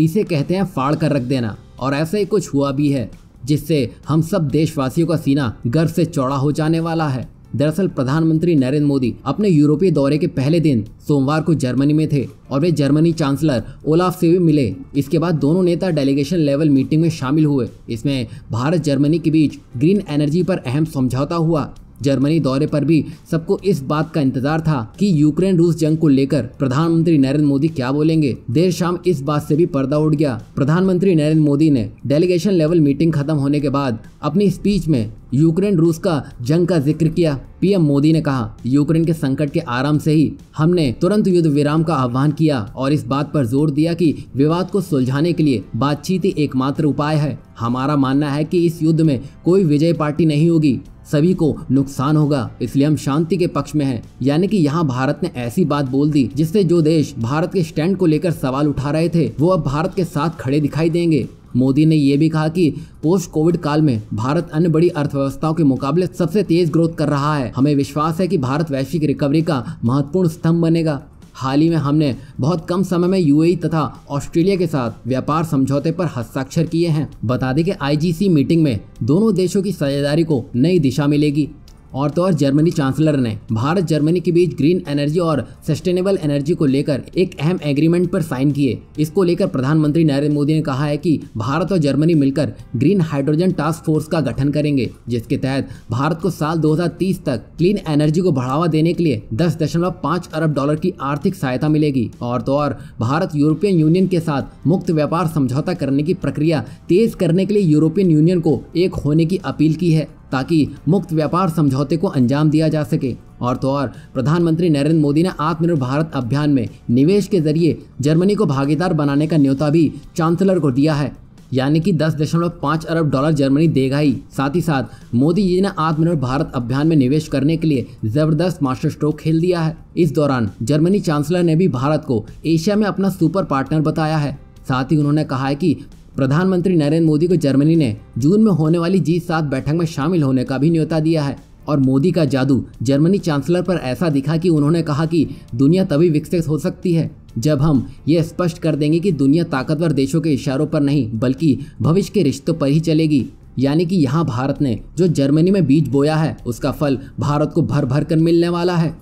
इसे कहते हैं फाड़ कर रख देना, और ऐसा ही कुछ हुआ भी है, जिससे हम सब देशवासियों का सीना गर्व से चौड़ा हो जाने वाला है। दरअसल प्रधानमंत्री नरेंद्र मोदी अपने यूरोपीय दौरे के पहले दिन सोमवार को जर्मनी में थे और वे जर्मनी चांसलर ओलाफ से भी मिले। इसके बाद दोनों नेता डेलीगेशन लेवल मीटिंग में शामिल हुए। इसमें भारत जर्मनी के बीच ग्रीन एनर्जी पर अहम समझौता हुआ। जर्मनी दौरे पर भी सबको इस बात का इंतजार था कि यूक्रेन रूस जंग को लेकर प्रधानमंत्री नरेंद्र मोदी क्या बोलेंगे। देर शाम इस बात से भी पर्दा उठ गया। प्रधानमंत्री नरेंद्र मोदी ने डेलीगेशन लेवल मीटिंग खत्म होने के बाद अपनी स्पीच में यूक्रेन रूस का जंग का जिक्र किया। पीएम मोदी ने कहा, यूक्रेन के संकट के आरंभ से ही हमने तुरंत युद्ध विराम का आह्वान किया और इस बात पर जोर दिया कि विवाद को सुलझाने के लिए बातचीत ही एकमात्र उपाय है। हमारा मानना है कि इस युद्ध में कोई विजय पार्टी नहीं होगी, सभी को नुकसान होगा, इसलिए हम शांति के पक्ष में हैं। यानी कि यहाँ भारत ने ऐसी बात बोल दी जिससे जो देश भारत के स्टैंड को लेकर सवाल उठा रहे थे वो अब भारत के साथ खड़े दिखाई देंगे। मोदी ने ये भी कहा कि पोस्ट कोविड काल में भारत अन्य बड़ी अर्थव्यवस्थाओं के मुकाबले सबसे तेज ग्रोथ कर रहा है। हमें विश्वास है कि भारत वैश्विक रिकवरी का महत्वपूर्ण स्तंभ बनेगा। हाल ही में हमने बहुत कम समय में यूएई तथा ऑस्ट्रेलिया के साथ व्यापार समझौते पर हस्ताक्षर किए हैं। बता दें कि आईजीसी मीटिंग में दोनों देशों की साझेदारी को नई दिशा मिलेगी। और तो और जर्मनी चांसलर ने भारत जर्मनी के बीच ग्रीन एनर्जी और सस्टेनेबल एनर्जी को लेकर एक अहम एग्रीमेंट पर साइन किए। इसको लेकर प्रधानमंत्री नरेंद्र मोदी ने कहा है कि भारत और जर्मनी मिलकर ग्रीन हाइड्रोजन टास्क फोर्स का गठन करेंगे, जिसके तहत भारत को साल 2030 तक क्लीन एनर्जी को बढ़ावा देने के लिए 10.5 अरब डॉलर की आर्थिक सहायता मिलेगी। और तो और भारत यूरोपियन यूनियन के साथ मुक्त व्यापार समझौता करने की प्रक्रिया तेज करने के लिए यूरोपियन यूनियन को एक होने की अपील की है, ताकि मुक्त व्यापार समझौते को अंजाम दिया जा सके। और तो और प्रधानमंत्री नरेंद्र मोदी ने आत्मनिर्भर भारत अभियान में निवेश के जरिए जर्मनी को भागीदार बनाने का न्योता भी चांसलर को दिया है, यानी कि 10.5 अरब डॉलर जर्मनी देगा ही। साथ ही साथ मोदी जी ने आत्मनिर्भर भारत अभियान में निवेश करने के लिए जबरदस्त मास्टर स्ट्रोक खेल दिया है। इस दौरान जर्मनी चांसलर ने भी भारत को एशिया में अपना सुपर पार्टनर बताया है। साथ ही उन्होंने कहा है कि प्रधानमंत्री नरेंद्र मोदी को जर्मनी ने जून में होने वाली G7 बैठक में शामिल होने का भी न्योता दिया है। और मोदी का जादू जर्मनी चांसलर पर ऐसा दिखा कि उन्होंने कहा कि दुनिया तभी विकसित हो सकती है जब हम ये स्पष्ट कर देंगे कि दुनिया ताकतवर देशों के इशारों पर नहीं बल्कि भविष्य के रिश्तों पर ही चलेगी। यानी कि यहाँ भारत ने जो जर्मनी में बीज बोया है उसका फल भारत को भर भर कर मिलने वाला है।